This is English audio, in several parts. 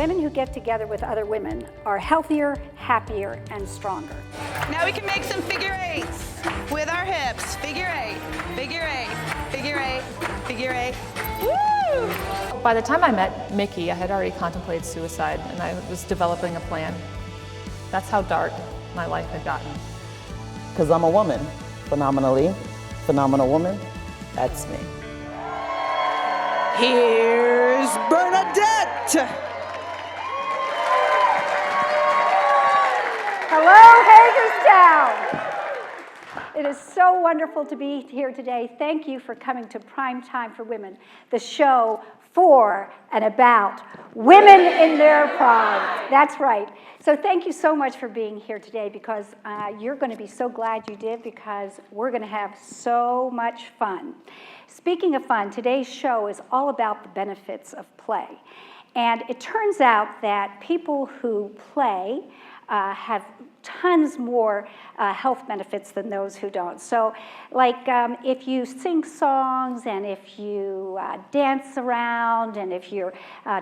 women who get together with other women are healthier, happier, and stronger. Now we can make some figure eights with our hips. Figure eight, figure eight, figure eight, figure eight. Woo! By the time I met Mickey, I had already contemplated suicide, and I was developing a plan. That's how dark my life had gotten. Because I'm a woman, phenomenally, phenomenal woman, that's me. Here's Bernadette. Hello, Hagerstown. It is so wonderful to be here today. Thank you for coming to Prime Time for Women, the show for and about women in their prime. That's right. So thank you so much for being here today, because you're going to be so glad you did, because we're going to have so much fun. Speaking of fun, today's show is all about the benefits of play. And it turns out that people who play have tons more health benefits than those who don't. So like if you sing songs, and if you dance around, and if you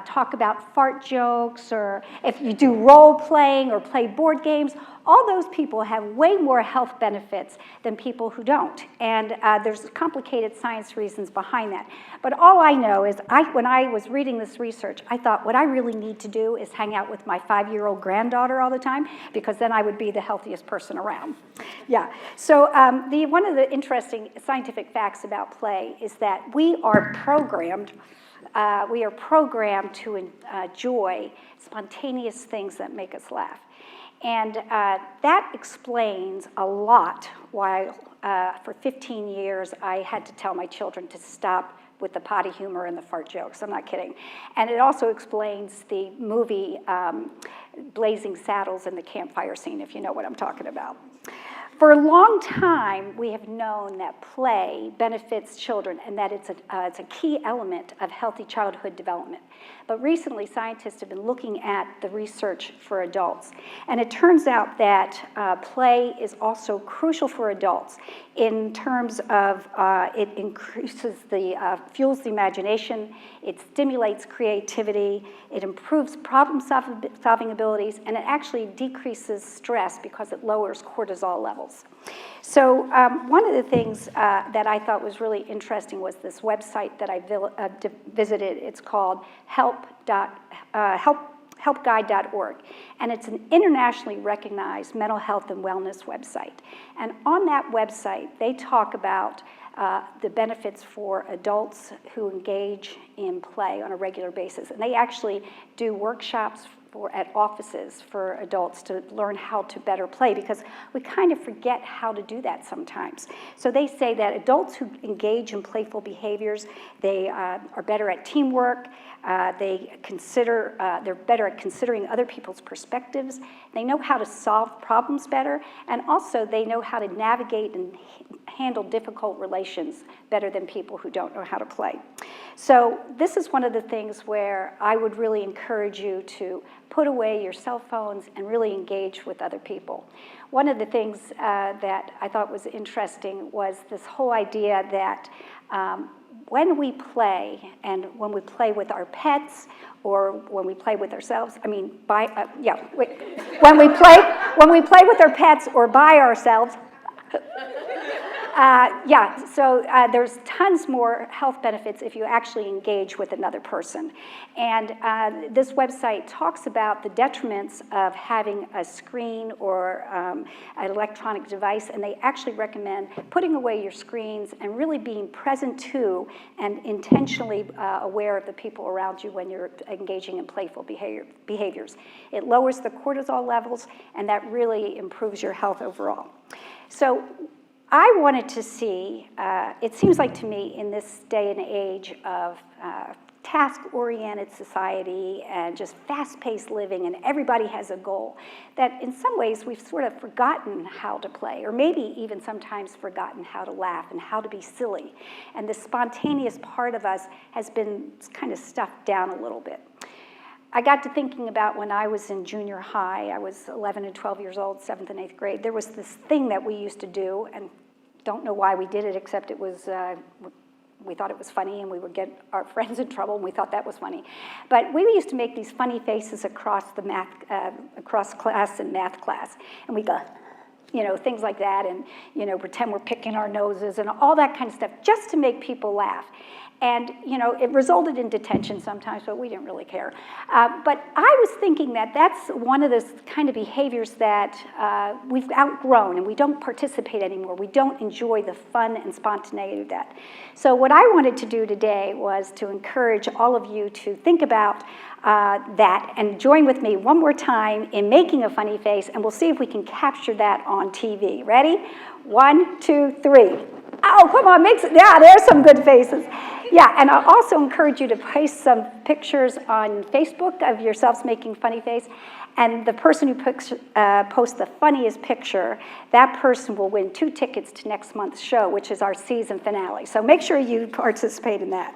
talk about fart jokes, or if you do role playing or play board games, all those people have way more health benefits than people who don't. And there's complicated science reasons behind that. But all I know is when I was reading this research, I thought what I really need to do is hang out with my 5-year-old granddaughter all the time, because then I would be the healthiest person around. Yeah. So one of the interesting scientific facts about play is that we are programmed to enjoy spontaneous things that make us laugh. And that explains a lot why for 15 years I had to tell my children to stop with the potty humor and the fart jokes. I'm not kidding. And it also explains the movie Blazing Saddles and the campfire scene, if you know what I'm talking about. For a long time, we have known that play benefits children, and that it's a key element of healthy childhood development. But recently, scientists have been looking at the research for adults. And it turns out that play is also crucial for adults in terms of it increases fuels the imagination, it stimulates creativity, it improves problem-solving abilities, and it actually decreases stress because it lowers cortisol levels. So one of the things that I thought was really interesting was this website that I visited. It's called helpguide.org, and it's an internationally recognized mental health and wellness website. And on that website, they talk about the benefits for adults who engage in play on a regular basis. And they actually do workshops at offices for adults to learn how to better play, because we kind of forget how to do that sometimes. So they say that adults who engage in playful behaviors, they are better at teamwork, they're better at considering other people's perspectives, they know how to solve problems better, and also they know how to navigate and handle difficult relations better than people who don't know how to play. So this is one of the things where I would really encourage you to put away your cell phones and really engage with other people. One of the things that I thought was interesting was this whole idea that when we play, and when we play with our pets, or when we play with ourselves, when we play with our pets or by ourselves, there's tons more health benefits if you actually engage with another person. And this website talks about the detriments of having a screen or an electronic device, and they actually recommend putting away your screens and really being present to and intentionally aware of the people around you when you're engaging in playful behaviors. It lowers the cortisol levels, and that really improves your health overall. So I wanted to see, it seems like to me in this day and age of task-oriented society and just fast-paced living, and everybody has a goal, that in some ways we've sort of forgotten how to play, or maybe even sometimes forgotten how to laugh and how to be silly. And the spontaneous part of us has been kind of stuffed down a little bit. I got to thinking about when I was in junior high. I was 11 and 12 years old, 7th and 8th grade. There was this thing that we used to do, and don't know why we did it, except it was We thought it was funny, and we would get our friends in trouble, and we thought that was funny. But we used to make these funny faces across class and math class, and we go, things like that, and, pretend we're picking our noses and all that kind of stuff, just to make people laugh. And, it resulted in detention sometimes, but we didn't really care. But I was thinking that that's one of those kind of behaviors that we've outgrown, and we don't participate anymore. We don't enjoy the fun and spontaneity of that. So what I wanted to do today was to encourage all of you to think about that and join with me one more time in making a funny face, and we'll see if we can capture that on TV. Ready? 1, 2, 3. Oh, come on, yeah, there's some good faces. Yeah, and I'll also encourage you to post some pictures on Facebook of yourselves making funny face. And the person who posts the funniest picture, that person will win 2 tickets to next month's show, which is our season finale. So make sure you participate in that.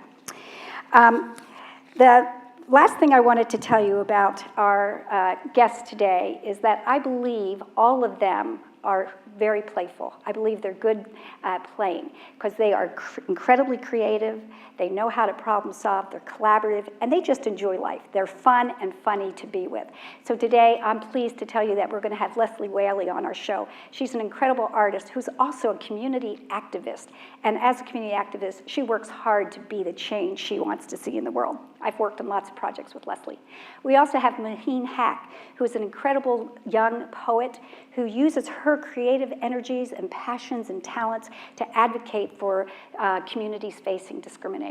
The last thing I wanted to tell you about our guests today is that I believe all of them are very playful. I believe they're good at playing because they are incredibly creative. They know how to problem solve. They're collaborative, and they just enjoy life. They're fun and funny to be with. So today, I'm pleased to tell you that we're going to have Leslie Whaley on our show. She's an incredible artist who's also a community activist. And as a community activist, she works hard to be the change she wants to see in the world. I've worked on lots of projects with Leslie. We also have Maheen Hack, who is an incredible young poet who uses her creative energies and passions and talents to advocate for communities facing discrimination.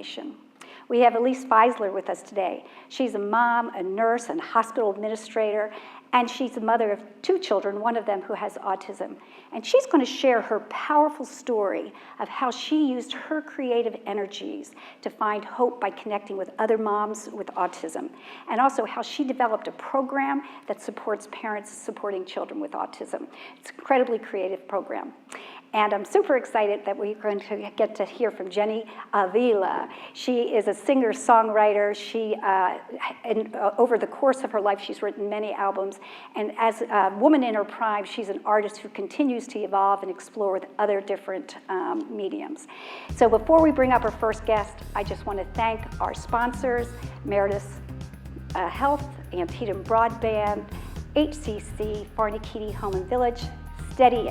We have Elise Feisler with us today. She's a mom, a nurse, and hospital administrator, and she's a mother of 2 children, one of them who has autism. And she's going to share her powerful story of how she used her creative energies to find hope by connecting with other moms with autism, and also how she developed a program that supports parents supporting children with autism. It's an incredibly creative program. And I'm super excited that we're going to get to hear from Jenny Avila. She is a singer-songwriter. Over the course of her life, she's written many albums. And as a woman in her prime, she's an artist who continues to evolve and explore with other different mediums. So before we bring up our first guest, I just want to thank our sponsors, Meredith Health, Antietam Broadband, HCC, Farnakidi Home and Village, Steady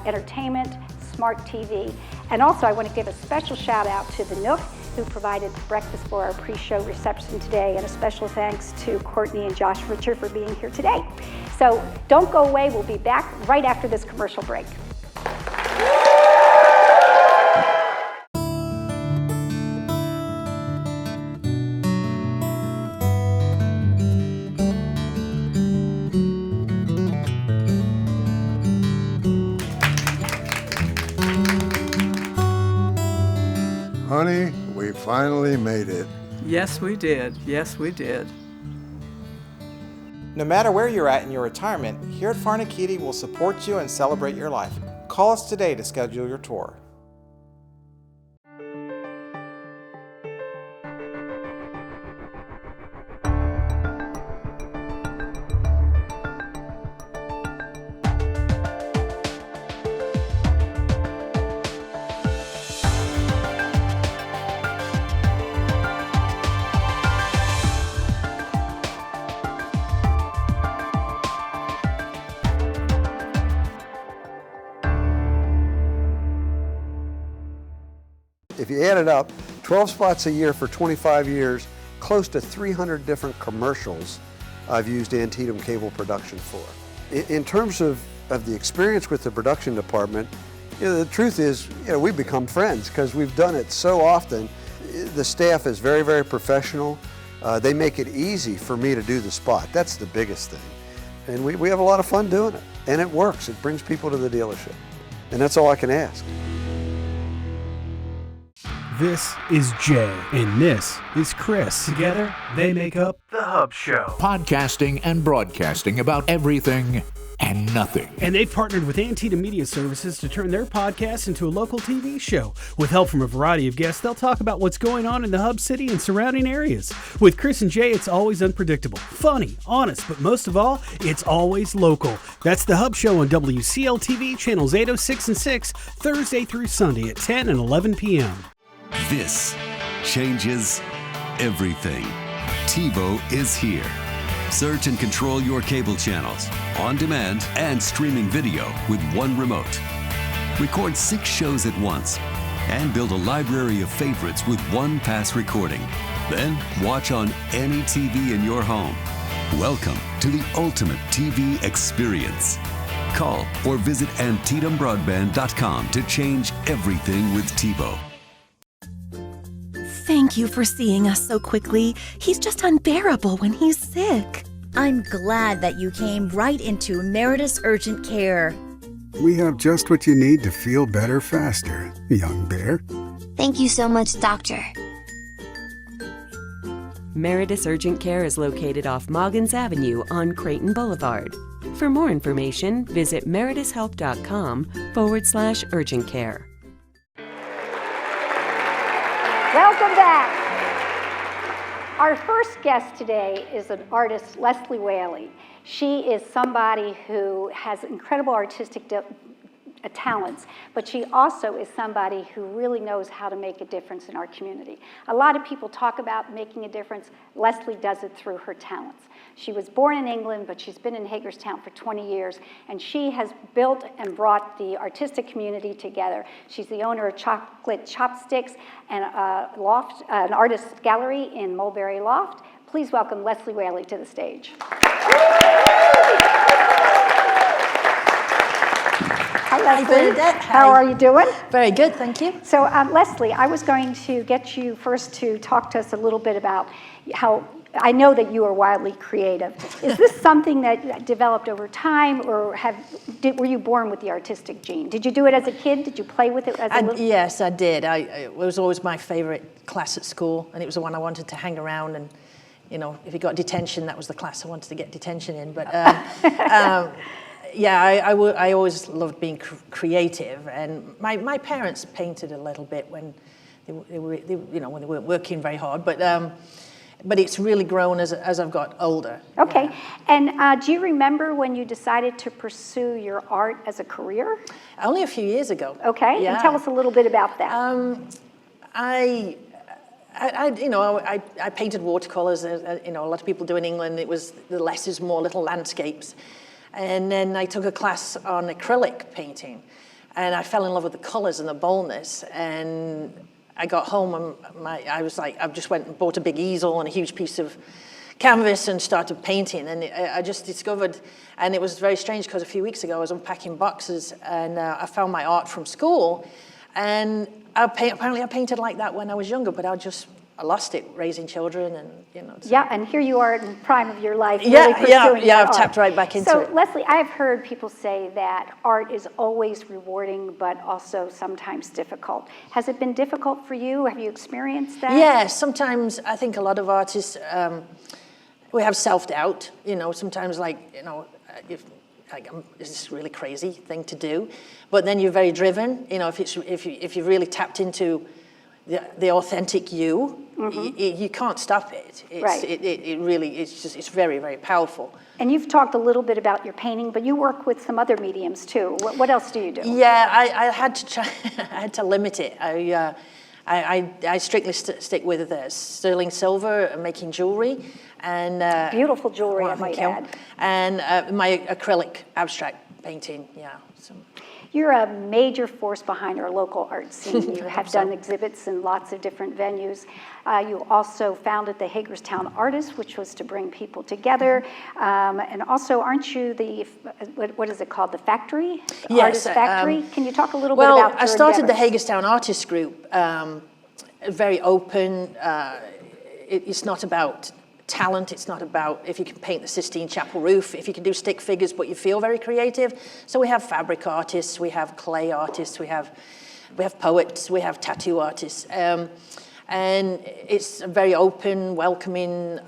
Entertainment, Smart TV, and also I want to give a special shout out to the Nook, who provided breakfast for our pre-show reception today, and a special thanks to Courtney and Josh Richard for being here today. So don't go away, we'll be back right after this commercial break. Honey, we finally made it. Yes, we did. Yes, we did. No matter where you're at in your retirement, here at Farnakidi will support you and celebrate your life. Call us today to schedule your tour. If you add it up, 12 spots a year for 25 years, close to 300 different commercials I've used Antietam Cable Production for. In terms of the experience with the production department, the truth is, we've become friends because we've done it so often. The staff is very, very professional. They make it easy for me to do the spot. That's the biggest thing. And we have a lot of fun doing it. And it works. It brings people to the dealership. And that's all I can ask. This is Jay, and this is Chris. Together, they make up The Hub Show. Podcasting and broadcasting about everything and nothing. And they've partnered with Antietam Media Services to turn their podcast into a local TV show. With help from a variety of guests, they'll talk about what's going on in the Hub City and surrounding areas. With Chris and Jay, it's always unpredictable, funny, honest, but most of all, it's always local. That's The Hub Show on WCL-TV, channels 806 and 6, Thursday through Sunday at 10 and 11 p.m. This changes everything. TiVo is here. Search and control your cable channels, on demand and streaming video with one remote. Record 6 shows at once and build a library of favorites with one pass recording. Then watch on any TV in your home. Welcome to the ultimate TV experience. Call or visit AntietamBroadband.com to change everything with TiVo. Thank you for seeing us so quickly. He's just unbearable when he's sick. I'm glad that you came right into Meredith's Urgent Care. We have just what you need to feel better faster, young bear. Thank you so much, Doctor. Meredith's Urgent Care is located off Moggins Avenue on Creighton Boulevard. For more information, visit meredithshelp.com/urgent care. Welcome back. Our first guest today is an artist, Leslie Whaley. She is somebody who has incredible artistic talents, but she also is somebody who really knows how to make a difference in our community. A lot of people talk about making a difference. Leslie does it through her talents. She was born in England, but she's been in Hagerstown for 20 years, and she has built and brought the artistic community together. She's the owner of Chocolate Chopsticks and an artist gallery in Mulberry Loft. Please welcome Leslie Whaley to the stage. Hi, Leslie. Hi, Bernadette. How are you doing? Very good, thank you. So, Leslie, I was going to get you first to talk to us a little bit about how I know that you are wildly creative. Is this something that developed over time, or were you born with the artistic gene? Did you do it as a kid? Did you play with it as a little? Yes, I did. It was always my favorite class at school, and it was the one I wanted to hang around and, you know, if you got detention, that was the class I wanted to get detention in. But yeah, I always loved being creative, and my parents painted a little bit when they weren't working very hard, but it's really grown as I've got older. Okay, and do you remember when you decided to pursue your art as a career? Only a few years ago. Okay, yeah. And tell us a little bit about that. I painted watercolors. A lot of people do in England. It was the less is more, little landscapes. And then I took a class on acrylic painting, and I fell in love with the colors and the boldness. And I got home and I was like, I just went and bought a big easel and a huge piece of canvas and started painting. And I just discovered, and it was very strange because a few weeks ago I was unpacking boxes and I found my art from school. And apparently I painted like that when I was younger, but I lost it raising children and, So. Yeah, and here you are in the prime of your life. Yeah, really I've tapped right back into it. So, Leslie, I've heard people say that art is always rewarding, but also sometimes difficult. Has it been difficult for you? Have you experienced that? Yeah, sometimes I think a lot of artists, we have self-doubt, sometimes this is a really crazy thing to do, but then you're very driven, if you really tapped into the authentic you, mm-hmm. you can't stop it. Right. It's very, very powerful. And you've talked a little bit about your painting, but you work with some other mediums too. What else do you do? Yeah, I had to try. I had to limit it. I strictly stick with sterling silver and making jewelry, and beautiful jewelry, I might add. And my acrylic abstract painting. Yeah. So. You're a major force behind our local art scene. You have done exhibits in lots of different venues. You also founded the Hagerstown Artists, which was to bring people together. And also, aren't you the, what is it called, the Factory? The Yes. Artist Factory? Can you talk a little bit about your I started the endeavors? Hagerstown Artists Group, very open. It's not about talent, it's not about if you can paint the Sistine Chapel roof, if you can do stick figures, but you feel very creative. So we have fabric artists, we have clay artists, we have poets, we have tattoo artists. And it's a very open, welcoming,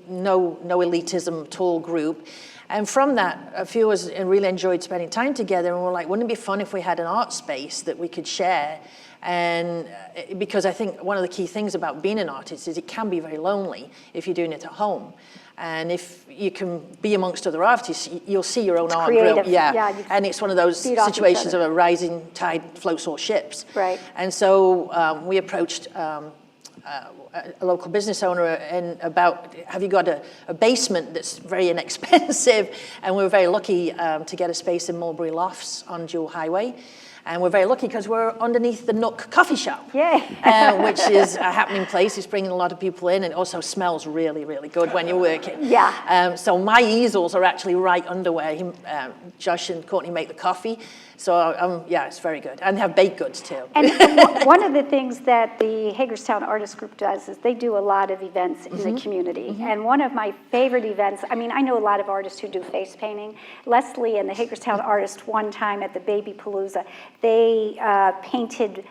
no elitism, tall group. And from that, a few of us really enjoyed spending time together, and we're like, wouldn't it be fun if we had an art space that we could share? And because I think one of the key things about being an artist is it can be very lonely if you're doing it at home. And if you can be amongst other artists, you'll see your own art grow. Yeah, and it's one of those situations of a rising tide floats all ships. Right. And so we approached a local business owner and about, have you got a basement that's very inexpensive? And we were very lucky to get a space in Mulberry Lofts on Jewel Highway. And we're very lucky because we're underneath the Nook coffee shop, which is a happening place. It's bringing a lot of people in, and it also smells really, really good when you're working. Yeah. So my easels are actually right under where Josh and Courtney make the coffee. So yeah, it's very good. And they have baked goods too. And one of the things that the Hagerstown Artist Group does is they do a lot of events in the community. And one of my favorite events, I mean, I know a lot of artists who do face painting. Leslie and the Hagerstown Artists one time at the Baby Palooza, they painted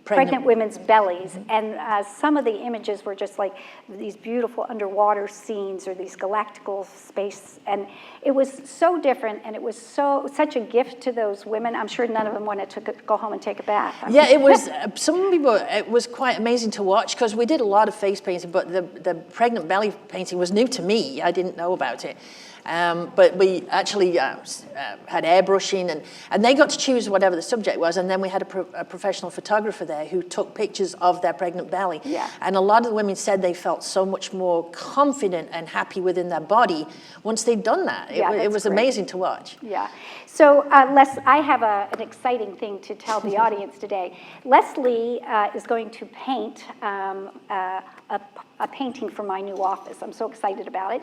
pregnant women's bellies, and some of the images were just like these beautiful underwater scenes or these galactical space, and it was so different, and it was such a gift to those women. I'm sure none of them wanted to go home and take a bath. Yeah, it was, some people, it was quite amazing to watch because we did a lot of face painting, but the pregnant belly painting was new to me. I didn't know about it. But we actually had airbrushing, and they got to choose whatever the subject was, and then we had a professional photographer there who took pictures of their pregnant belly. Yeah. And a lot of the women said they felt so much more confident and happy within their body once they'd done that. It was amazing to watch. Yeah. So Les, I have an exciting thing to tell the audience today. Leslie is going to paint a painting for my new office. I'm so excited about it.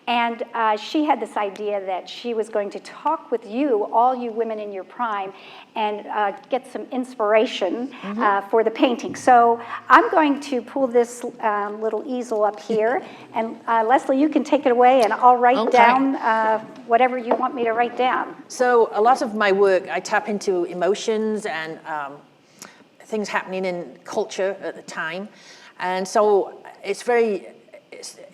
And she had this idea that she was going to talk with you, all you women in your prime, and get some inspiration for the painting. So I'm going to pull this little easel up here, and Leslie, you can take it away, and I'll write down whatever you want me to write down. So a lot of my work, I tap into emotions and things happening in culture at the time. And so it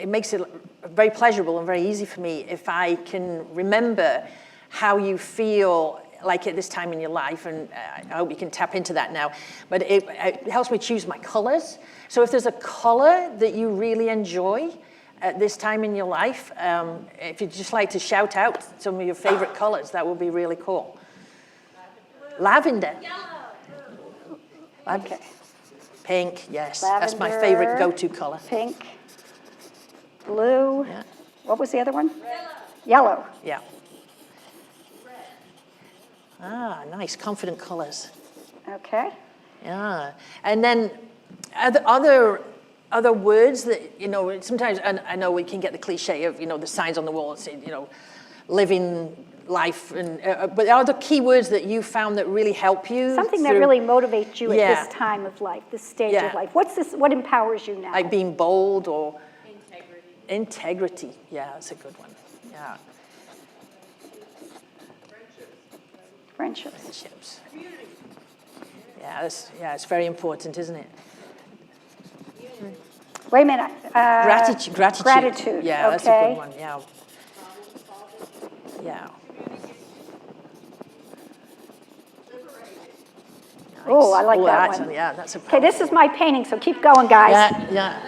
makes it very pleasurable and very easy for me if I can remember how you feel like at this time in your life, and I hope you can tap into that now. But it helps me choose my colors. So if there's a color that you really enjoy at this time in your life, if you'd just like to shout out some of your favorite colors, that would be really cool. Lavender. Okay. Pink, yes. Lavender, that's my favorite go-to color. Pink, blue. Yeah. What was the other one? Yellow. Yeah. Ah, nice, confident colors. Okay. Yeah, and then other words that, sometimes, and I know we can get the cliche of, the signs on the wall, saying, living life, but are there key words that you found that really help you? Something that really motivates you at this time of life, this stage of life. What empowers you now? Like being bold or? Integrity. Yeah, that's a good one. Yeah. Friendships. Yeah, it's very important, isn't it? Wait a minute. Gratitude. Yeah, okay. That's a good one. Yeah. Yeah. Nice. Oh, I like that one. Yeah, that's a okay, this is my painting, so keep going, guys. Yeah.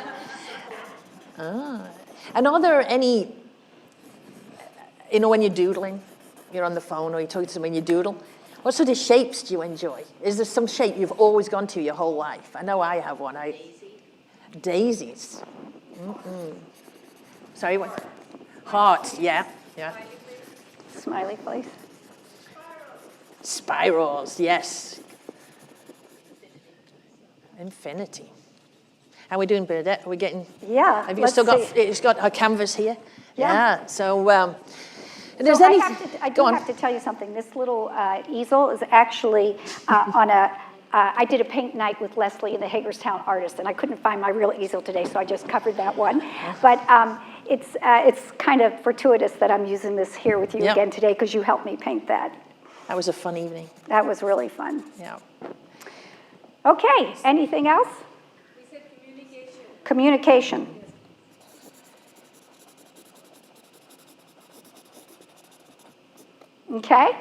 And are there any, when you're doodling, you're on the phone or you're talking to someone, you doodle, what sort of shapes do you enjoy? Is there some shape you've always gone to your whole life? I know I have one. Daisies. Sorry, what? Hearts, yeah. Smiley face. Spirals, yes. Infinity. How are we doing, Bernadette? Are we getting? Yeah. Have you still got? It's got her canvas here. Yeah. So, I do have to tell you something. This little easel is actually on a. I did a paint night with Leslie and the Hagerstown Artists, and I couldn't find my real easel today, so I just covered that one. But it's kind of fortuitous that I'm using this here with you again today because you helped me paint that. That was a fun evening. That was really fun. Yeah. Okay. Anything else? We said communication. Communication. Okay?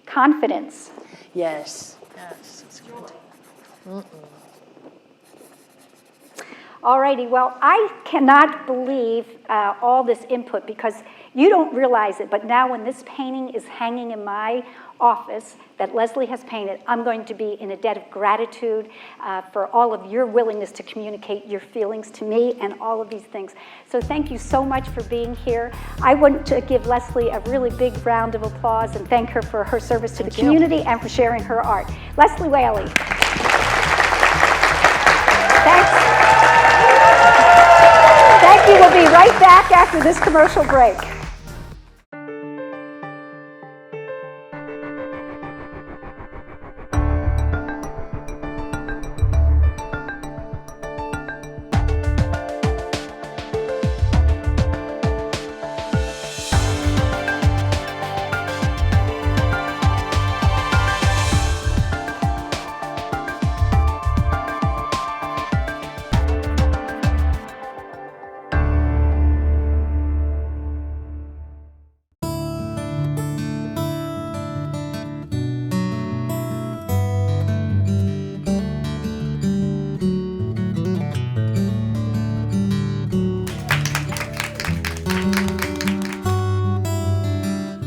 Confidence. Yes. Yes, that's good. All righty, well, I cannot believe all this input because you don't realize it, but now when this painting is hanging in my office that Leslie has painted, I'm going to be in a debt of gratitude for all of your willingness to communicate your feelings to me and all of these things. So thank you so much for being here. I want to give Leslie a really big round of applause and thank her for her service to the community and for sharing her art. Leslie Whaley. Thanks. Thank you. We'll be right back after this commercial break.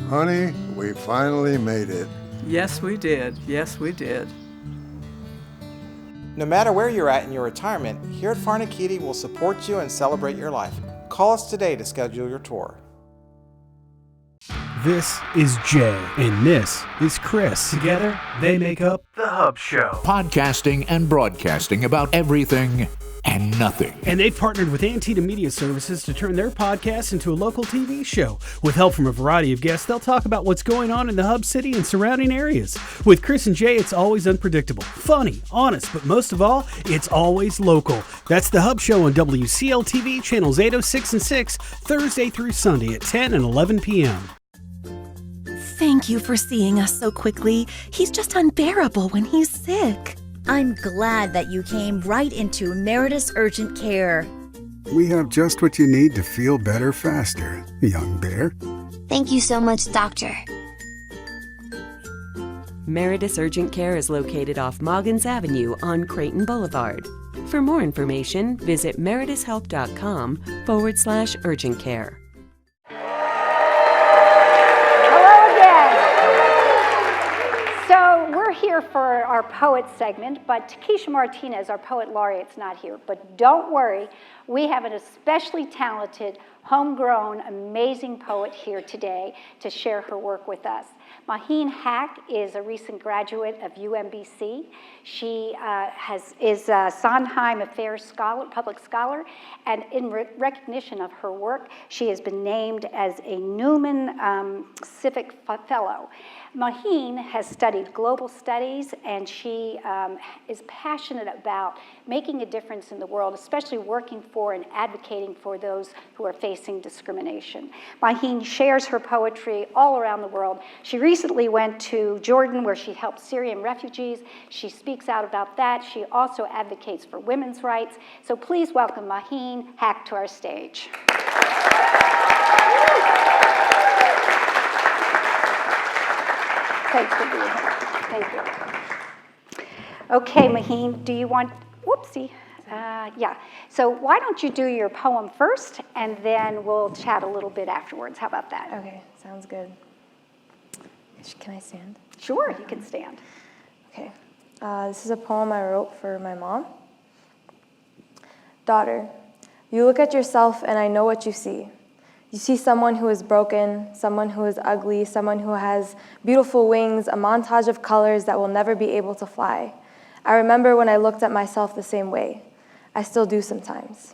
Honey, we finally made it. Yes, we did. Yes, we did. No matter where you're at in your retirement, here at Farnakidi will support you and celebrate your life. Call us today to schedule your tour. This is Jay, and this is Chris. Together, they make up The Hub Show. Podcasting and broadcasting about everything and nothing. And they've partnered with Antietam Media Services to turn their podcast into a local TV show. With help from a variety of guests, they'll talk about what's going on in the Hub City and surrounding areas. With Chris and Jay, it's always unpredictable, funny, honest, but most of all, it's always local. That's The Hub Show on WCL-TV, channels 806 and 6, Thursday through Sunday at 10 and 11 p.m. Thank you for seeing us so quickly. He's just unbearable when he's sick. I'm glad that you came right into Meredith's Urgent Care. We have just what you need to feel better faster, young bear. Thank you so much, Doctor. Meredith's Urgent Care is located off Moggins Avenue on Creighton Boulevard. For more information, visit meredithshealth.com/urgent care. We're here for our poet segment, but Takesha Martinez, our poet laureate, is not here. But don't worry, we have an especially talented, homegrown, amazing poet here today to share her work with us. Maheen Hack is a recent graduate of UMBC. She is a Sondheim Affairs Scholar, Public Scholar, and in recognition of her work, she has been named as a Newman Civic Fellow. Maheen has studied global studies, and she is passionate about making a difference in the world, especially working for and advocating for those who are facing discrimination. Maheen shares her poetry all around the world. She recently went to Jordan, where she helped Syrian refugees. She speaks out about that. She also advocates for women's rights. So please welcome Maheen Hack to our stage. Thanks for being here. Thank you. Okay, Maheen, do you want, whoopsie. Yeah, so why don't you do your poem first, and then we'll chat a little bit afterwards. How about that? Okay, sounds good. Can I stand? Sure, you can stand. Okay, this is a poem I wrote for my mom. Daughter, you look at yourself and I know what you see. You see someone who is broken, someone who is ugly, someone who has beautiful wings, a montage of colors that will never be able to fly. I remember when I looked at myself the same way. I still do sometimes.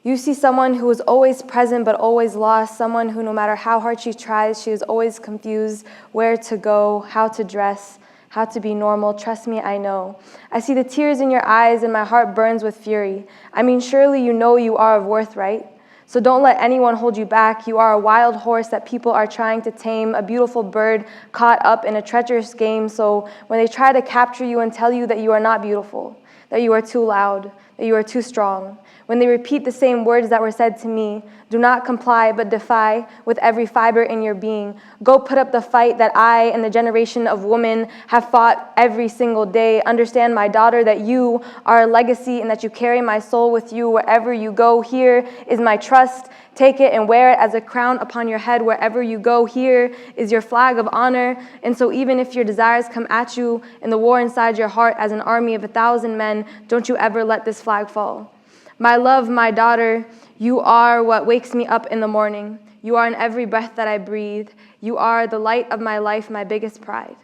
You see someone who is always present but always lost, someone who no matter how hard she tries, she is always confused where to go, how to dress, how to be normal. Trust me, I know. I see the tears in your eyes and my heart burns with fury. I mean, surely you know you are of worth, right? So don't let anyone hold you back. You are a wild horse that people are trying to tame, a beautiful bird caught up in a treacherous game. So when they try to capture you and tell you that you are not beautiful, that you are too loud, that you are too strong. When they repeat the same words that were said to me, do not comply but defy with every fiber in your being. Go put up the fight that I and the generation of women have fought every single day. Understand, my daughter, that you are a legacy and that you carry my soul with you wherever you go. Here is my trust. Take it and wear it as a crown upon your head wherever you go. Here is your flag of honor. And so even if your desires come at you in the war inside your heart as an army of 1,000 men, don't you ever let this flag fall. My love, my daughter, you are what wakes me up in the morning. You are in every breath that I breathe. You are the light of my life, my biggest pride.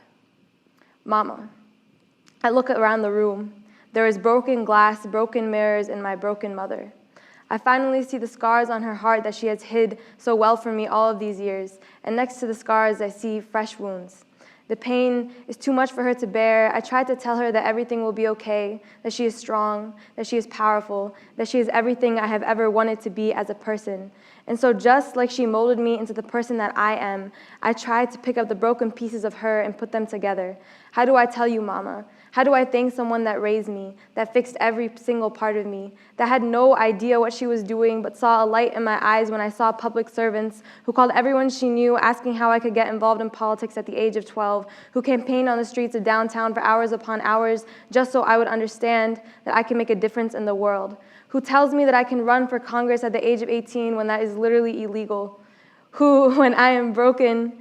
Mama, I look around the room. There is broken glass, broken mirrors, and my broken mother. I finally see the scars on her heart that she has hid so well from me all of these years. And next to the scars, I see fresh wounds. The pain is too much for her to bear. I tried to tell her that everything will be okay, that she is strong, that she is powerful, that she is everything I have ever wanted to be as a person. And so just like she molded me into the person that I am, I tried to pick up the broken pieces of her and put them together. How do I tell you, Mama? How do I thank someone that raised me, that fixed every single part of me, that had no idea what she was doing but saw a light in my eyes when I saw public servants, who called everyone she knew asking how I could get involved in politics at the age of 12, who campaigned on the streets of downtown for hours upon hours just so I would understand that I can make a difference in the world, who tells me that I can run for Congress at the age of 18 when that is literally illegal, who, when I am broken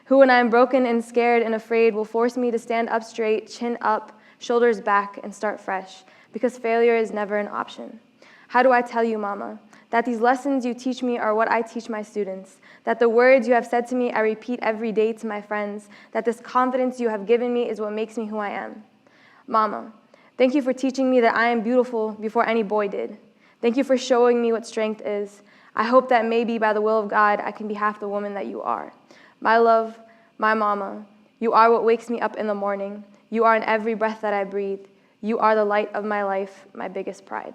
and scared and afraid, will force me to stand up straight, chin up, shoulders back, and start fresh, because failure is never an option. How do I tell you, Mama, that these lessons you teach me are what I teach my students, that the words you have said to me I repeat every day to my friends, that this confidence you have given me is what makes me who I am? Mama, thank you for teaching me that I am beautiful before any boy did. Thank you for showing me what strength is. I hope that maybe by the will of God, I can be half the woman that you are. My love, my Mama, you are what wakes me up in the morning. You are in every breath that I breathe. You are the light of my life, my biggest pride.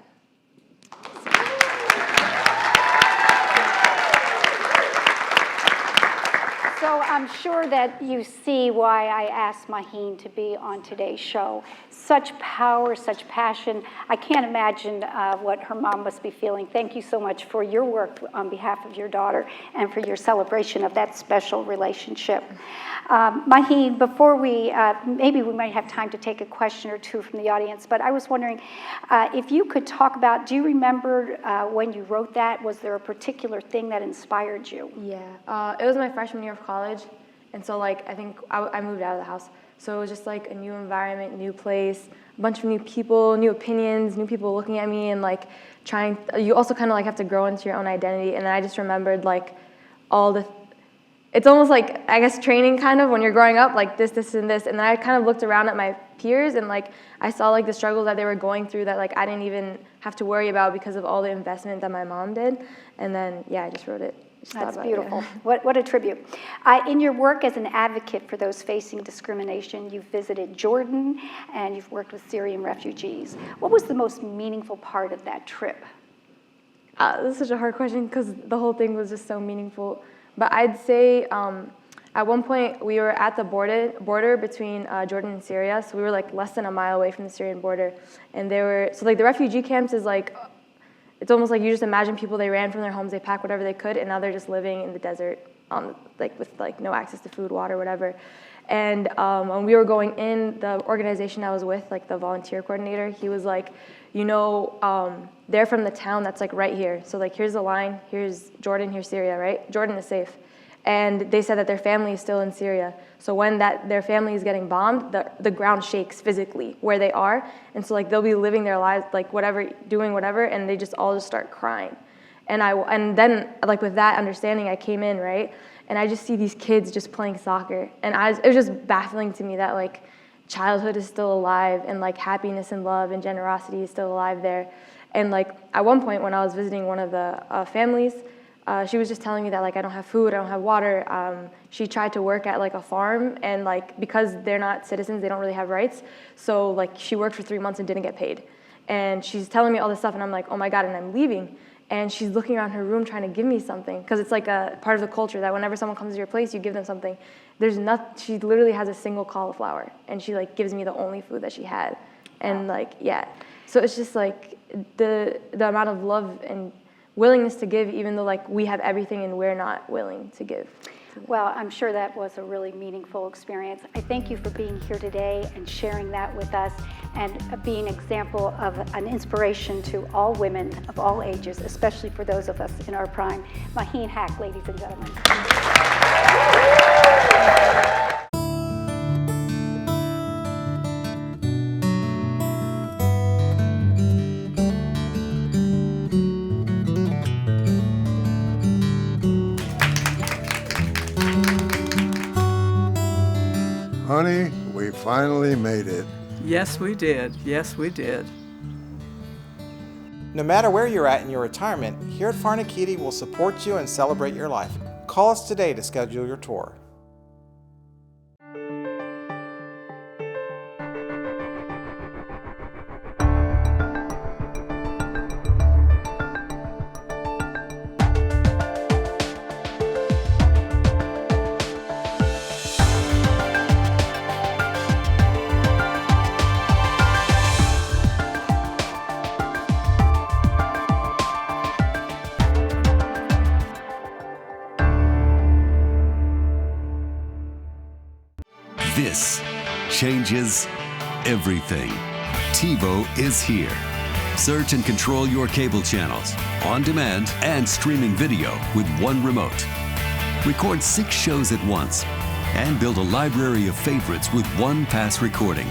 So I'm sure that you see why I asked Maheen to be on today's show. Such power, such passion. I can't imagine what her mom must be feeling. Thank you so much for your work on behalf of your daughter and for your celebration of that special relationship. Maheen, before maybe we might have time to take a question or two from the audience, but I was wondering if you could talk about, do you remember when you wrote that? Was there a particular thing that inspired you? Yeah, it was my freshman year of college, and so I think I moved out of the house. So it was just a new environment, new place, a bunch of new people, new opinions, new people looking at me, and you also kind of have to grow into your own identity. And then I just remembered it's almost I guess training kind of when you're growing up, this, and this. And then I kind of looked around at my peers and I saw the struggles that they were going through that I didn't even have to worry about because of all the investment that my mom did. And then, yeah, I just wrote it. That's beautiful. What a tribute. In your work as an advocate for those facing discrimination, you've visited Jordan and you've worked with Syrian refugees. What was the most meaningful part of that trip? This is such a hard question because the whole thing was just so meaningful. But I'd say at one point we were at the border between Jordan and Syria, so we were less than a mile away from the Syrian border. And the refugee camps is it's almost you just imagine people, they ran from their homes, they packed whatever they could, and now they're just living in the desert with no access to food, water, whatever. And when we were going in, the organization I was with, the volunteer coordinator, he was they're from the town that's right here. So here's the line, here's Jordan, here's Syria, right? Jordan is safe. And they said that their family is still in Syria. So when their family is getting bombed, the ground shakes physically where they are. And so they'll be living their lives, doing whatever, and they just all start crying. And then with that understanding, I came in, right? And I just see these kids just playing soccer. And it was just baffling to me that childhood is still alive, and happiness and love and generosity is still alive there. And at one point when I was visiting one of the families, she was just telling me that I don't have food, I don't have water. She tried to work at a farm, and because they're not citizens, they don't really have rights. So she worked for 3 months and didn't get paid. And she's telling me all this stuff, and I'm oh my God, and I'm leaving. And she's looking around her room trying to give me something, because it's a part of the culture that whenever someone comes to your place, you give them something. She literally has a single cauliflower, and she gives me the only food that she had. And yeah. So it's just the amount of love and willingness to give, even though like we have everything and we're not willing to give. Well, I'm sure that was a really meaningful experience. I thank you for being here today and sharing that with us and being an example of an inspiration to all women of all ages, especially for those of us in our prime. Maheen Hack, ladies and gentlemen. Honey, we finally made it. Yes, we did. Yes, we did. No matter where you're at in your retirement, here at Farnakitti will support you and celebrate your life. Call us today to schedule your tour. This changes everything. TiVo is here. Search and control your cable channels, on demand and streaming video with one remote. Record 6 shows at once and build a library of favorites with one pass recording.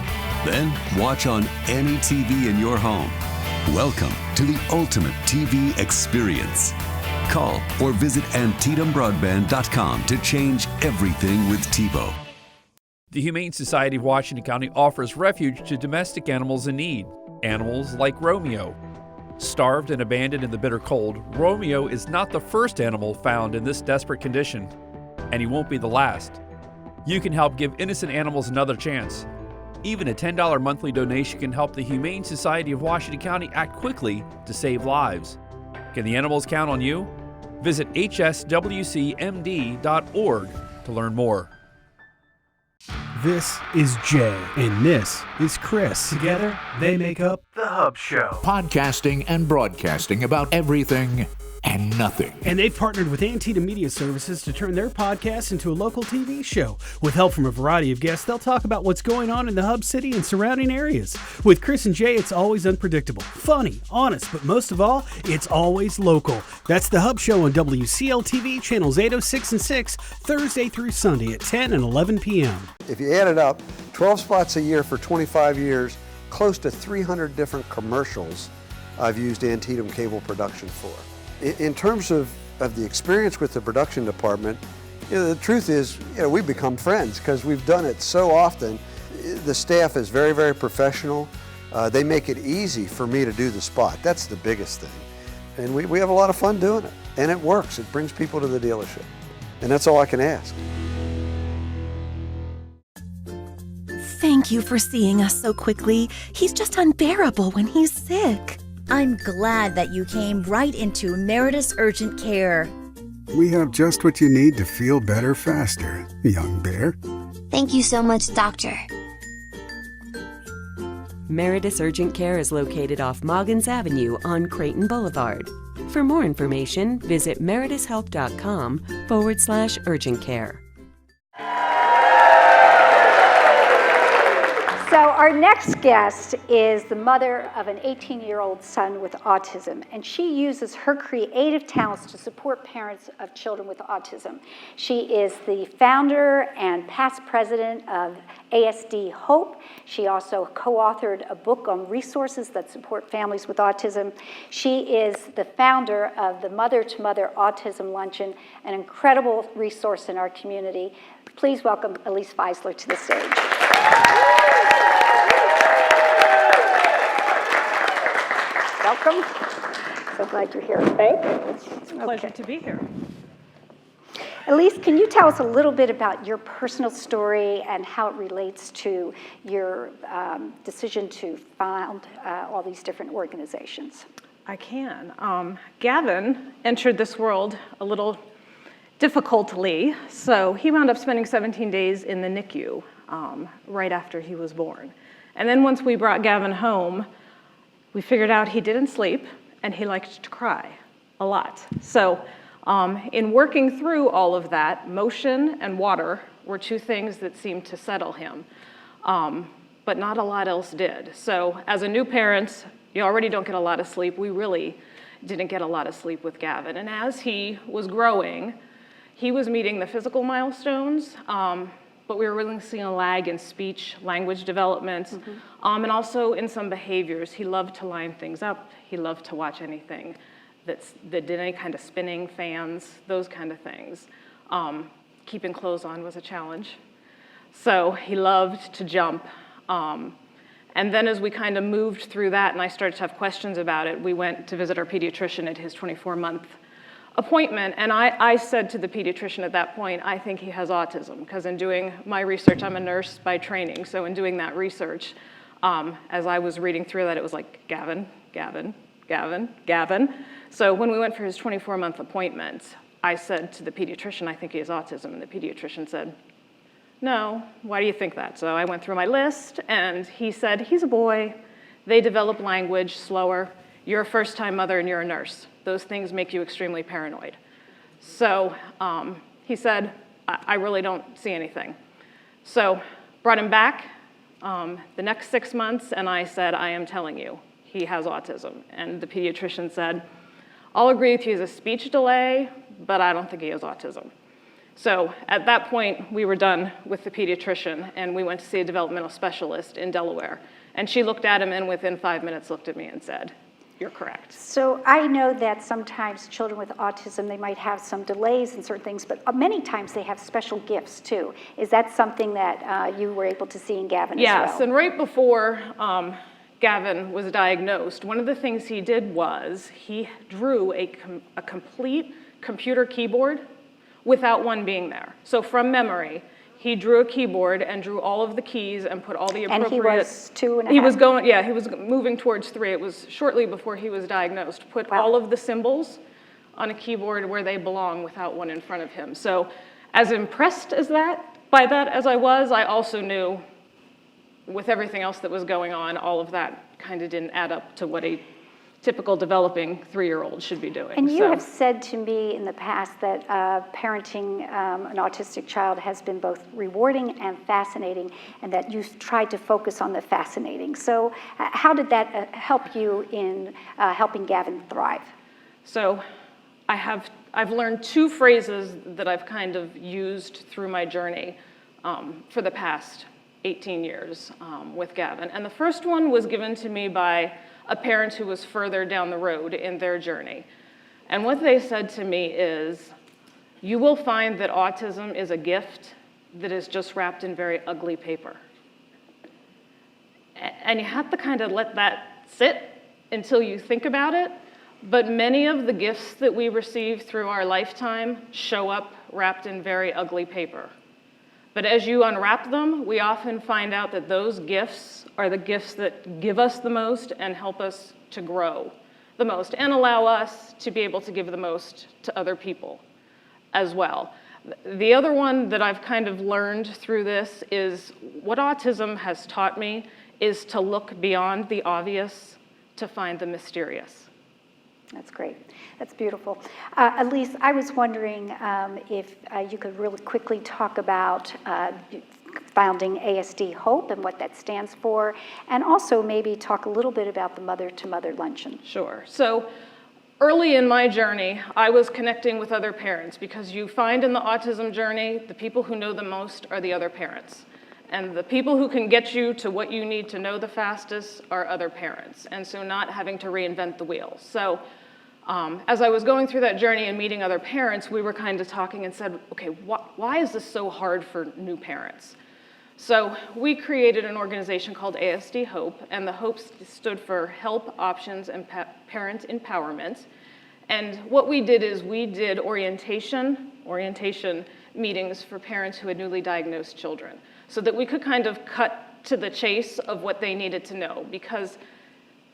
Then watch on any TV in your home. Welcome to the ultimate TV experience. Call or visit AntietamBroadband.com to change everything with TiVo. The Humane Society of Washington County offers refuge to domestic animals in need. Animals like Romeo. Starved and abandoned in the bitter cold, Romeo is not the first animal found in this desperate condition, and he won't be the last. You can help give innocent animals another chance. Even a $10 monthly donation can help the Humane Society of Washington County act quickly to save lives. Can the animals count on you? Visit hswcmd.org to learn more. This is Jay, and this is Chris. Together, they make up The Hub Show. Podcasting and broadcasting about everything and nothing. And they've partnered with Antietam Media Services to turn their podcast into a local TV show. With help from a variety of guests, they'll talk about what's going on in the Hub City and surrounding areas. With Chris and Jay, it's always unpredictable, funny, honest, but most of all, it's always local. That's The Hub Show on WCL-TV, channels 806 and 6, Thursday through Sunday at 10 and 11 p.m. If you add it up, 12 spots a year for 25 years, close to 300 different commercials I've used Antietam cable production for. In terms of the experience with the production department, the truth is, we've become friends because we've done it so often. The staff is very, very professional. They make it easy for me to do the spot. That's the biggest thing. And we have a lot of fun doing it. And it works. It brings people to the dealership. And that's all I can ask. Thank you for seeing us so quickly. He's just unbearable when he's sick. I'm glad that you came right into Meritus Urgent Care. We have just what you need to feel better faster, young bear. Thank you so much, Doctor. Meritus Urgent Care is located off Moggins Avenue on Creighton Boulevard. For more information, visit meritushealth.com/urgent care. So our next guest is the mother of an 18-year-old son with autism, and she uses her creative talents to support parents of children with autism. She is the founder and past president of ASD Hope. She also co-authored a book on resources that support families with autism. She is the founder of the Mother to Mother Autism Luncheon, an incredible resource in our community. Please welcome Elise Feisler to the stage. Welcome. So glad you're here. Thank you. It's a pleasure to be here. Elise, can you tell us a little bit about your personal story and how it relates to your decision to found all these different organizations? I can. Gavin entered this world a little difficultly, so he wound up spending 17 days in the NICU right after he was born. And then once we brought Gavin home, We figured out he didn't sleep and he liked to cry a lot. So in working through all of that, motion and water were two things that seemed to settle him, but not a lot else did. So as a new parent, you already don't get a lot of sleep. We really didn't get a lot of sleep with Gavin. And as he was growing, he was meeting the physical milestones, but we were really seeing a lag in speech, language development, and also in some behaviors. He loved to line things up. He loved to watch anything that did any kind of spinning, fans, those kind of things. Keeping clothes on was a challenge. So he loved to jump. And then as we kind of moved through that and I started to have questions about it, we went to visit our pediatrician at his 24-month appointment. And I said to the pediatrician at that point, I think he has autism, because in doing my research, I'm a nurse by training. So in doing that research, as I was reading through that, it was like, Gavin, Gavin, Gavin, Gavin. So when we went for his 24-month appointment, I said to the pediatrician, I think he has autism. And the pediatrician said, no, why do you think that? So I went through my list, and he said, he's a boy. They develop language slower. You're a first-time mother, and you're a nurse. Those things make you extremely paranoid. So he said, I really don't see anything. So brought him back the next 6 months, and I said, I am telling you, he has autism. And the pediatrician said, I'll agree with you, he has a speech delay, but I don't think he has autism. So at that point, we were done with the pediatrician, and we went to see a developmental specialist in Delaware. And she looked at him and within 5 minutes looked at me and said, you're correct. So I know that sometimes children with autism, they might have some delays in certain things, but many times they have special gifts too. Is that something that you were able to see in Gavin as well? Yes, and right before Gavin was diagnosed, one of the things he did was he drew a complete computer keyboard without one being there. So from memory, he drew a keyboard and drew all of the keys and put all the appropriate... And he was 2.5? He was going, yeah, he was moving towards 3. It was shortly before he was diagnosed. Put all of the symbols on a keyboard where they belong without one in front of him. So as impressed by that as I was, I also knew with everything else that was going on, all of that kind of didn't add up to what a typical developing 3-year-old should be doing. And you have said to me in the past that parenting an autistic child has been both rewarding and fascinating, and that you tried to focus on the fascinating. So how did that help you in helping Gavin thrive? So I've learned 2 phrases that I've kind of used through my journey for the past 18 years with Gavin. And the first one was given to me by a parent who was further down the road in their journey. And what they said to me is, you will find that autism is a gift that is just wrapped in very ugly paper. And you have to kind of let that sit until you think about it. But many of the gifts that we receive through our lifetime show up wrapped in very ugly paper. But as you unwrap them, we often find out that those gifts are the gifts that give us the most and help us to grow the most and allow us to be able to give the most to other people as well. The other one that I've kind of learned through this is what autism has taught me is to look beyond the obvious to find the mysterious. That's great. That's beautiful. Elise, I was wondering if you could really quickly talk about founding ASD Hope and what that stands for, and also maybe talk a little bit about the Mother-to-Mother Luncheon. Sure. So early in my journey, I was connecting with other parents, because you find in the autism journey, the people who know the most are the other parents. And the people who can get you to what you need to know the fastest are other parents. And so not having to reinvent the wheel. So as I was going through that journey and meeting other parents, we were kind of talking and said, okay, why is this so hard for new parents? So we created an organization called ASD Hope, and the Hope stood for Help, Options, and Parent Empowerment. And what we did is we did orientation meetings for parents who had newly diagnosed children, so that we could kind of cut to the chase of what they needed to know, because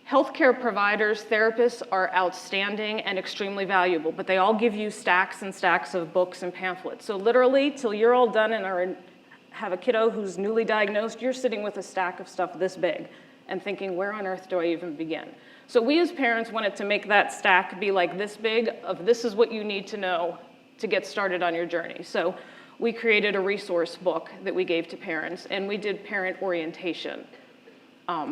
healthcare providers, therapists are outstanding and extremely valuable, but they all give you stacks and stacks of books and pamphlets. So literally, till you're all done and have a kiddo who's newly diagnosed, you're sitting with a stack of stuff this big and thinking, where on earth do I even begin? So we as parents wanted to make that stack be like this big of this is what you need to know to get started on your journey. So we created a resource book that we gave to parents, and we did parent orientation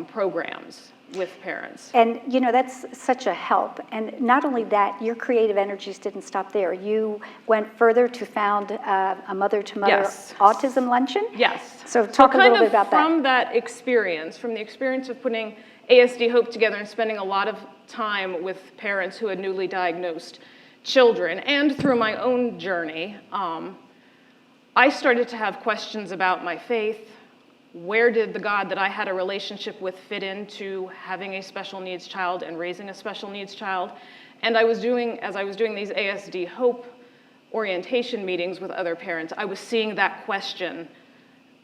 programs with parents. And you know, that's such a help. And not only that, your creative energies didn't stop there. You went further to found a mother-to-mother autism luncheon? Yes. So talk a little bit about that. From that experience, from the experience of putting ASD Hope together and spending a lot of time with parents who had newly diagnosed children, and through my own journey, I started to have questions about my faith. Where did the God that I had a relationship with fit into having a special needs child and raising a special needs child? And as I was doing these ASD Hope orientation meetings with other parents, I was seeing that question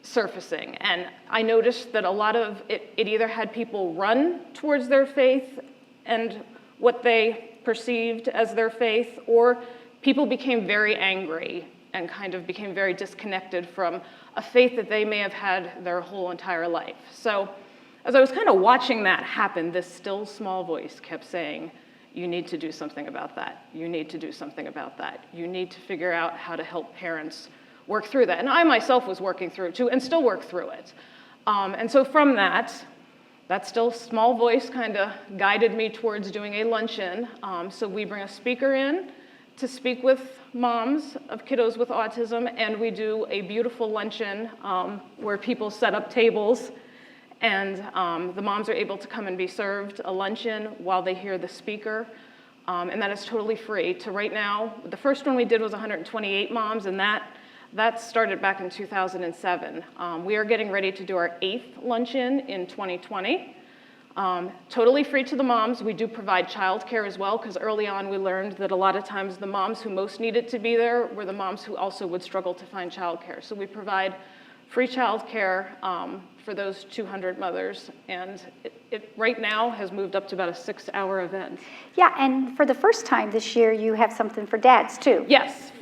surfacing. And I noticed that a lot of it either had people run towards their faith and what they perceived as their faith, or people became very angry and kind of became very disconnected from a faith that they may have had their whole entire life. So as I was kind of watching that happen, this still small voice kept saying, you need to do something about that. You need to do something about that. You need to figure out how to help parents work through that. And I myself was working through it too, and still work through it. And so from that still small voice kind of guided me towards doing a luncheon. So we bring a speaker in to speak with moms of kiddos with autism, and we do a beautiful luncheon where people set up tables, and the moms are able to come and be served a luncheon while they hear the speaker, and that is totally free. To right now, the first one we did was 128 moms, and that started back in 2007. We are getting ready to do our 8th luncheon in 2020. Totally free to the moms. We do provide childcare as well, because early on we learned that a lot of times the moms who most needed to be there were the moms who also would struggle to find childcare. So we provide free childcare for those 200 mothers, and it right now has moved up to about a 6-hour event. Yeah, and for the first time this year, you have something for dads too. Yes,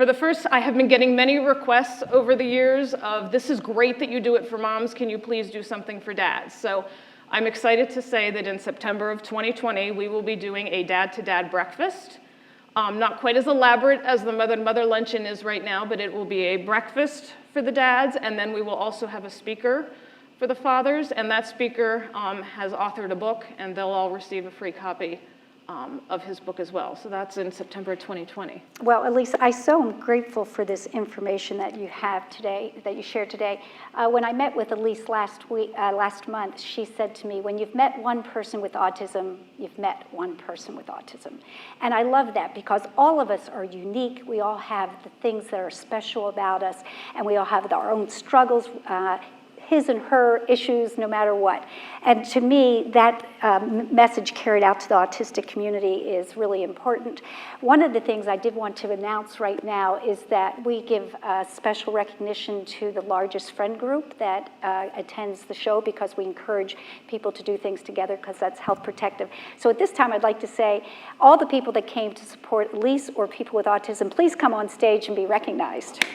I have been getting many requests over the years of, this is great that you do it for moms, can you please do something for dads? So I'm excited to say that in September of 2020, we will be doing a dad-to-dad breakfast. Not quite as elaborate as the mother-to-mother luncheon is right now, but it will be a breakfast for the dads, and then we will also have a speaker for the fathers, and that speaker has authored a book, and they'll all receive a free copy of his book as well. So that's in September 2020. Well, Elise, I so am grateful for this information that you have today, that you shared today. When I met with Elise last month, she said to me, when you've met one person with autism, you've met one person with autism. And I love that, because all of us are unique. We all have the things that are special about us, and we all have our own struggles, his and her issues, no matter what. And to me, that message carried out to the autistic community is really important. One of the things I did want to announce right now is that we give special recognition to the largest friend group that attends the show, because we encourage people to do things together, because that's health protective. So at this time, I'd like to say, all the people that came to support Elise or people with autism, please come on stage and be recognized.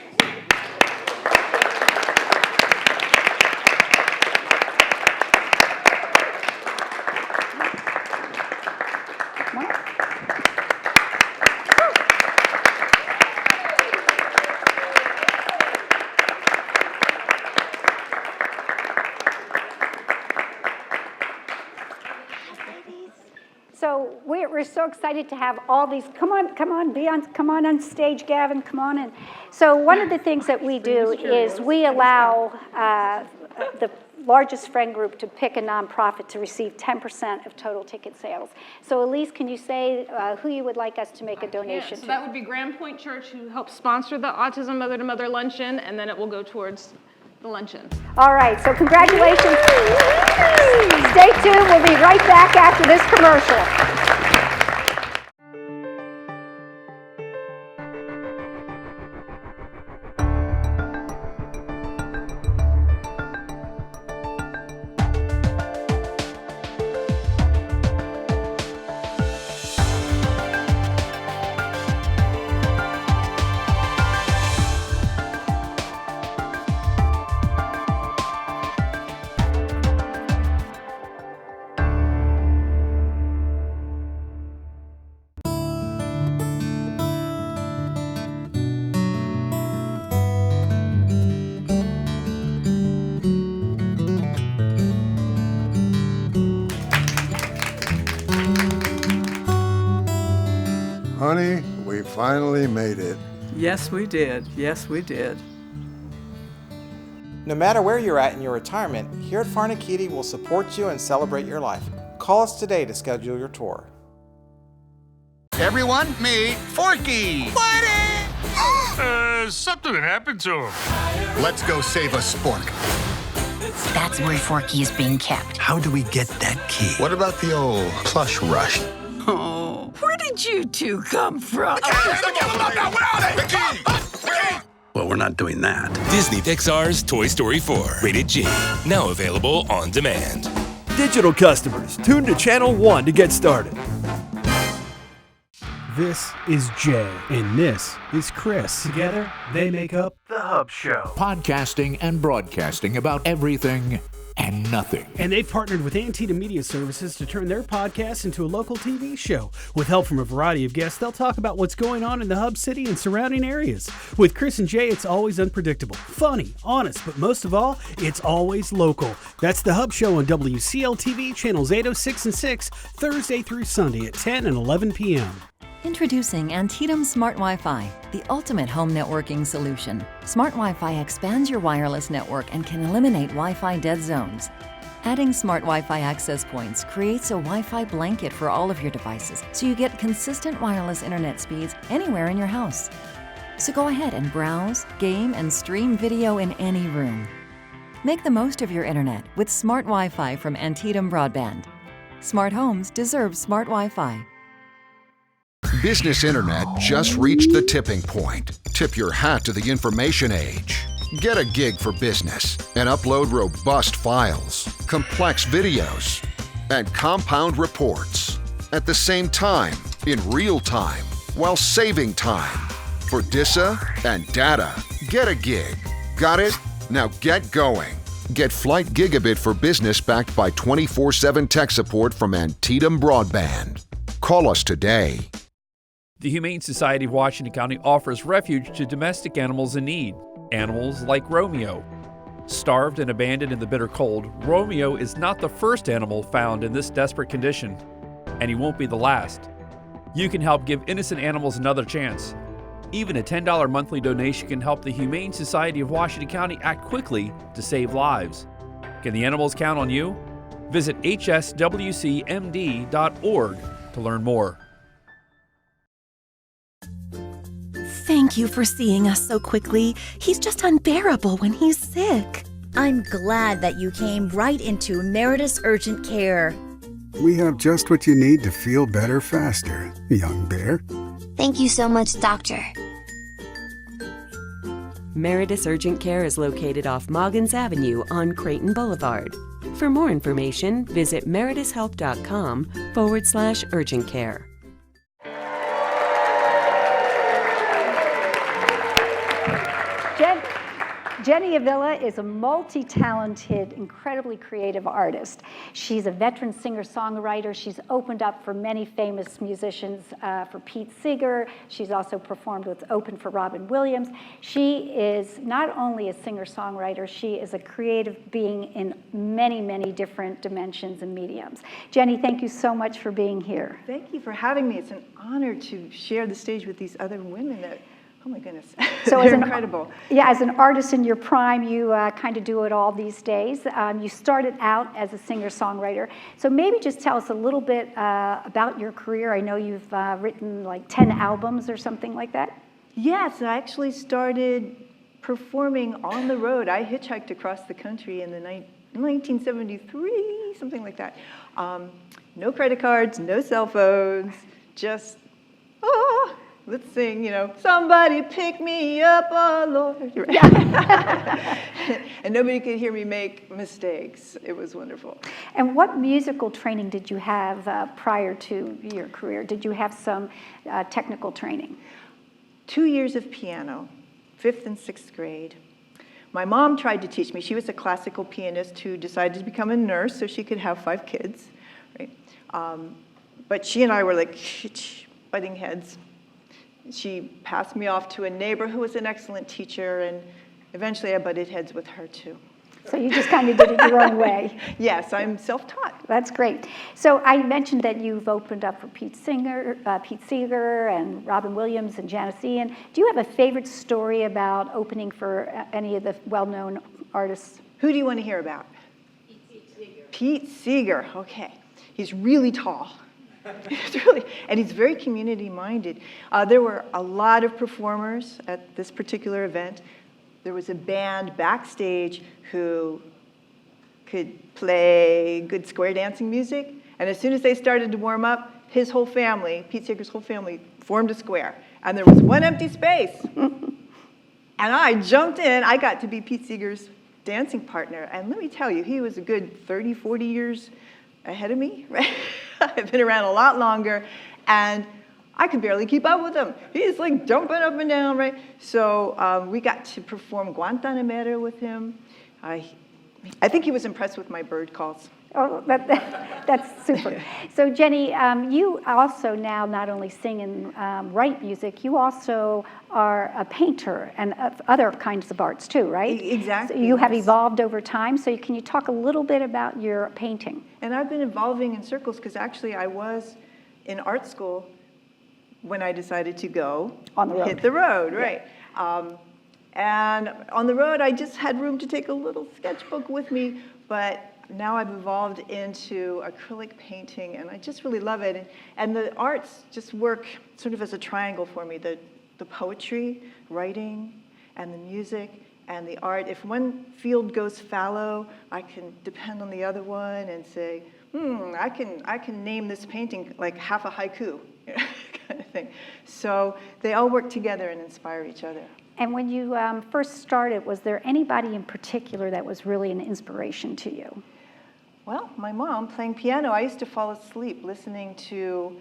So we're so excited to have all these. Come on on stage, Gavin. Come on in. So one of the things that we do is we allow the largest friend group to pick a nonprofit to receive 10% of total ticket sales. So Elise, can you say who you would like us to make a donation to? So that would be Grand Point Church, who helps sponsor the Autism Mother-to-Mother Luncheon, and then it will go towards the luncheon. All right, so congratulations. Stay tuned, we'll be right back after this commercial. Honey, we finally made it. Yes, we did. Yes, we did. No matter where you're at in your retirement, here at Farnakitti will support you and celebrate your life. Call us today to schedule your tour. Everyone, meet Forky! Something happened to him. Let's go save a spork. That's where Forky is being kept. How do we get that key? What about the old plush rush? Oh, where did you two come from? Well, we're not doing that. Disney Pixar's Toy Story 4, rated G. Now available on demand. Digital customers, tune to Channel 1 to get started. This is Jay, and this is Chris. Together, they make up The Hub Show. Podcasting and broadcasting about everything and nothing. And they've partnered with Antietam Media Services to turn their podcast into a local TV show. With help from a variety of guests, they'll talk about what's going on in the Hub City and surrounding areas. With Chris and Jay, it's always unpredictable, funny, honest, but most of all, it's always local. That's The Hub Show on WCL-TV, channels 806 and 6, Thursday through Sunday at 10 and 11 p.m. Introducing Antietam Smart Wi-Fi, the ultimate home networking solution. Smart Wi-Fi expands your wireless network and can eliminate Wi-Fi dead zones. Adding Smart Wi-Fi access points creates a Wi-Fi blanket for all of your devices, so you get consistent wireless internet speeds anywhere in your house. So go ahead and browse, game, and stream video in any room. Make the most of your internet with Smart Wi-Fi from Antietam Broadband. Smart homes deserve Smart Wi-Fi. Business internet just reached the tipping point. Tip your hat to the information age. Get a gig for business and upload robust files, complex videos, and compound reports at the same time, in real time, while saving time. For DISA and data, get a gig. Got it? Now get going. Get Flight Gigabit for Business backed by 24/7 tech support from Antietam Broadband. Call us today. The Humane Society of Washington County offers refuge to domestic animals in need. Animals like Romeo. Starved and abandoned in the bitter cold, Romeo is not the first animal found in this desperate condition, and he won't be the last. You can help give innocent animals another chance. Even a $10 monthly donation can help the Humane Society of Washington County act quickly to save lives. Can the animals count on you? Visit hswcmd.org to learn more. Thank you for seeing us so quickly. He's just unbearable when he's sick. I'm glad that you came right into Meritus Urgent Care. We have just what you need to feel better faster, young bear. Thank you so much, Doctor. Meritus Urgent Care is located off Moggins Avenue on Creighton Boulevard. For more information, visit meritushelp.com/urgent care. Jenny Avila is a multi-talented, incredibly creative artist. She's a veteran singer-songwriter. She's opened up for many famous musicians, for Pete Seeger. She's also performed with Open for Robin Williams. She is not only a singer-songwriter, she is a creative being in many, many different dimensions and mediums. Jenny, thank you so much for being here. Thank you for having me. It's an honor to share the stage with these other women that, oh my goodness, So they're as incredible. As an artist in your prime, you kind of do it all these days. You started out as a singer-songwriter. So maybe just tell us a little bit about your career. I know you've written like 10 albums or something like that. Yes, I actually started performing on the road. I hitchhiked across the country in the 1973, something like that. No credit cards, no cell phones, just, let's sing, somebody pick me up, oh Lord. And nobody could hear me make mistakes. It was wonderful. And what musical training did you have prior to your career? Did you have some technical training? 2 years of piano, 5th and 6th grade. My mom tried to teach me. She was a classical pianist who decided to become a nurse so she could have 5 kids. Right? But she and I were like butting heads. She passed me off to a neighbor who was an excellent teacher, and eventually I butted heads with her too. So you just kind of did it your own way. Yes, I'm self-taught. That's great. So I mentioned that you've opened up for Pete Seeger, and Robin Williams and Janis Ian. Do you have a favorite story about opening for any of the well-known artists? Who do you want to hear about? Pete Seeger. Okay. He's really tall. And he's very community-minded. There were a lot of performers at this particular event. There was a band backstage who could play good square dancing music, and as soon as they started to warm up, his whole family, Pete Seeger's whole family, formed a square, and there was one empty space. And I jumped in. I got to be Pete Seeger's dancing partner, and let me tell you, he was a good 30, 40 years ahead of me, right? I've been around a lot longer, and I could barely keep up with him. He's like jumping up and down, right? So we got to perform Guantanamera with him. I think he was impressed with my bird calls. Oh, that's super. So Jenny, you also now not only sing and write music, you also are a painter and other kinds of arts too, right? Exactly. So you have evolved over time, so can you talk a little bit about your painting? And I've been evolving in circles because actually I was in art school when I decided to go on the road. Hit the road, right. Yeah. And on the road, I just had room to take a little sketchbook with me, but now I've evolved into acrylic painting, and I just really love it. And the arts just work sort of as a triangle for me, the poetry, writing, and the music, and the art. If one field goes fallow, I can depend on the other one and say, I can name this painting like half a haiku, kind of thing. So they all work together and inspire each other. And when you first started, was there anybody in particular that was really an inspiration to you? Well, my mom playing piano. I used to fall asleep listening to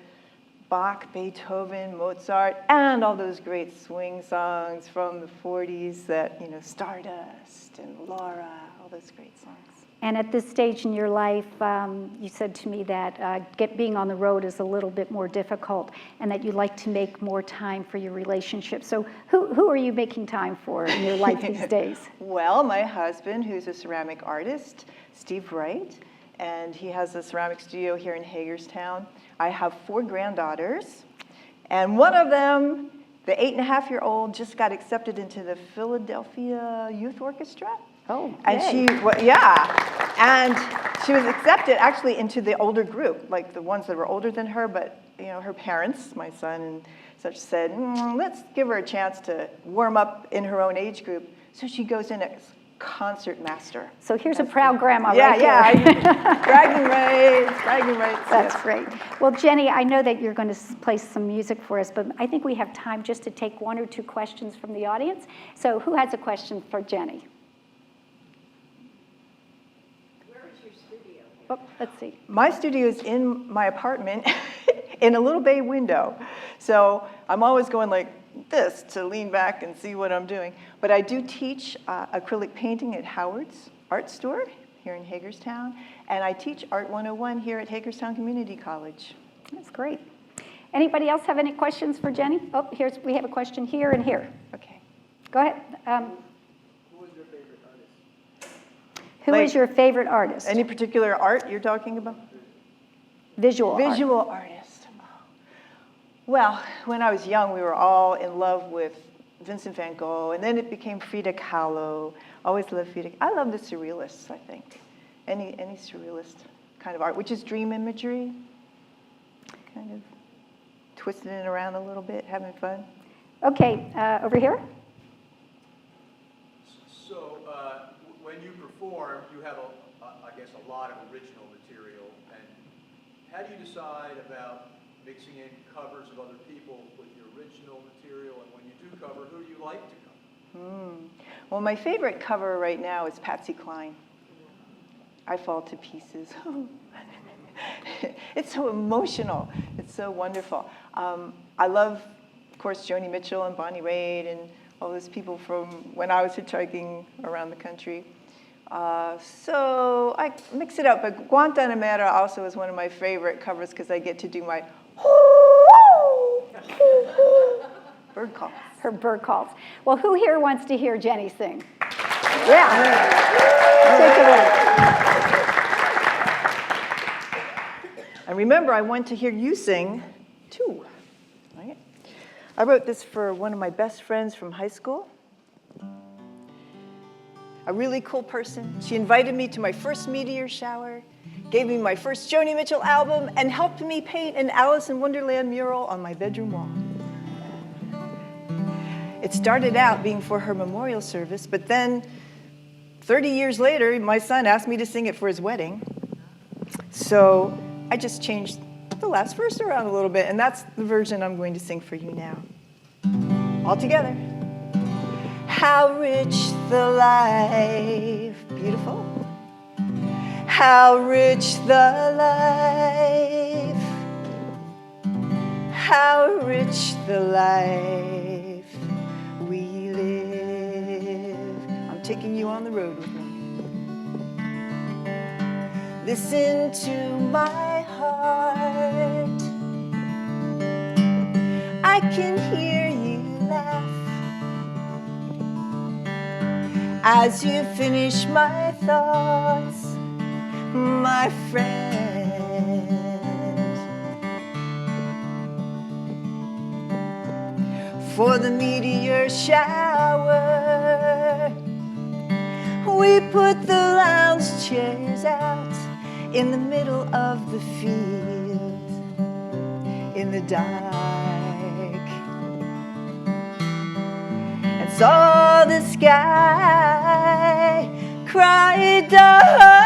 Bach, Beethoven, Mozart, and all those great swing songs from the 40s that, Stardust and Laura, all those great songs. And at this stage in your life, you said to me that being on the road is a little bit more difficult and that you like to make more time for your relationship. So who are you making time for in your life these days? Well, my husband, who's a ceramic artist, Steve Wright, and he has a ceramic studio here in Hagerstown. I have 4 granddaughters, and one of them, the 8.5-year-old, just got accepted into the Philadelphia Youth Orchestra. Oh, and yay. And she was accepted actually into the older group, like the ones that were older than her, but her parents, my son and such, said, let's give her a chance to warm up in her own age group. So she goes in as concert master. So here's a proud grandma right here. Yeah, bragging rights. That's great. Well, Jenny, I know that you're going to play some music for us, but I think we have time just to take 1 or 2 questions from the audience. So who has a question for Jenny? Oh, let's see. My studio is in my apartment in a little bay window. So I'm always going like this to lean back and see what I'm doing. But I do teach acrylic painting at Howard's Art Store here in Hagerstown. And I teach Art 101 here at Hagerstown Community College. That's great. Anybody else have any questions for Jenny? Oh, we have a question here and here. Okay. Go ahead. Who is your favorite artist? Any particular art you're talking about? Visual artist. Well, when I was young, we were all in love with Vincent van Gogh, and then it became Frida Kahlo. Always loved Frida. I love the surrealists, I think. Any surrealist kind of art, which is dream imagery, kind of twisting it around a little bit, having fun. Okay, over here. So when you perform, you have, I guess, a lot of original material. And how do you decide about mixing in covers of other people with your original material? And when you do cover, who do you like to cover? Well, my favorite cover right now is Patsy Cline. I Fall to Pieces. It's so emotional. It's so wonderful. I love, of course, Joni Mitchell and Bonnie Raitt and all those people from when I was hitchhiking around the country. So I mix it up, but Guantanamera also is one of my favorite covers because I get to do my bird calls. Her bird calls. Well, who here wants to hear Jenny sing? Yeah. Take it away. And remember, I want to hear you sing, too. Right? I wrote this for one of my best friends from high school. A really cool person. She invited me to my first meteor shower, gave me my first Joni Mitchell album, and helped me paint an Alice in Wonderland mural on my bedroom wall. It started out being for her memorial service, but then 30 years later, my son asked me to sing it for his wedding. So I just changed the last verse around a little bit, and that's the version I'm going to sing for you now. All together. How rich the life, beautiful. How rich the life. How rich the life we live. I'm taking you on the road with me. Listen to my heart. I can hear you laugh as you finish my thoughts, my friend. For the meteor shower, we put the lounge chairs out in the middle of the field, in the dark, and saw the sky cry diamonds.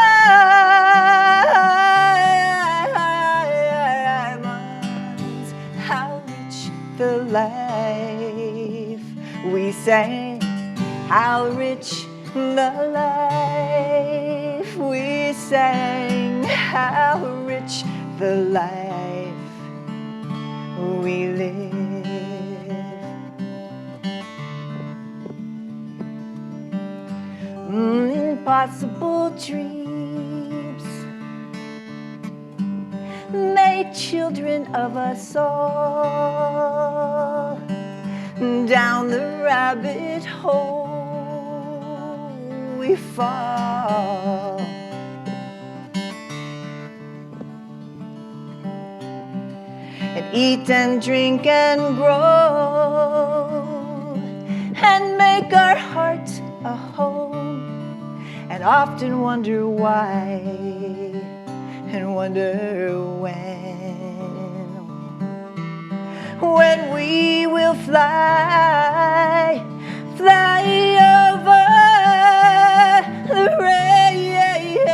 How rich the life we sang, how rich the life we sang, how rich the life we live. Impossible dreams made children of us all. Down the rabbit hole we fall. And eat and drink and grow and make our heart a home, and often wonder why and wonder when we will fly over the rainbow.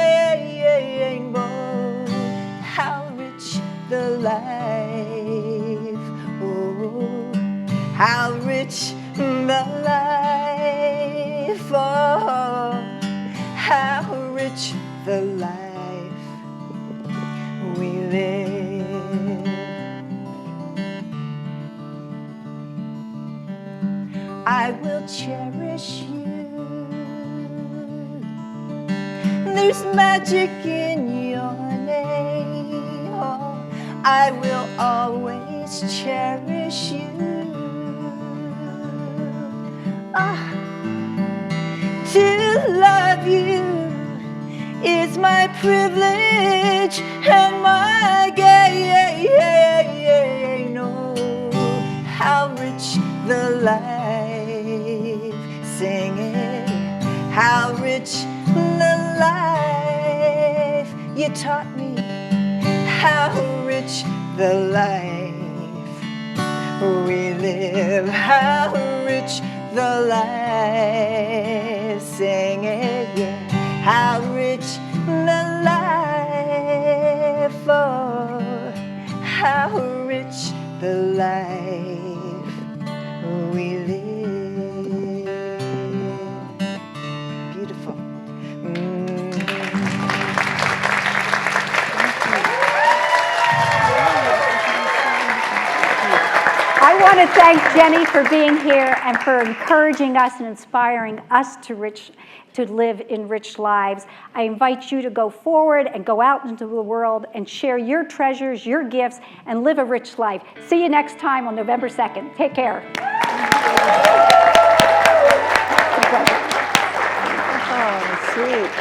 How rich the life, oh, how rich the life, oh, how rich the life we live. I will cherish you. There's magic in your name. Oh, I will always cherish you. Ah, to love you is my privilege and my gain. Oh, how rich the life, sing it. How rich the life you taught me. How rich the life we live. How rich the life, sing it, yeah. How rich the life, oh, how rich the life we live. Beautiful. I want to thank Jenny for being here and for encouraging us and inspiring us to live in rich lives. I invite you to go forward and go out into the world and share your treasures, your gifts, and live a rich life. See you next time on November 2nd. Take care. Great.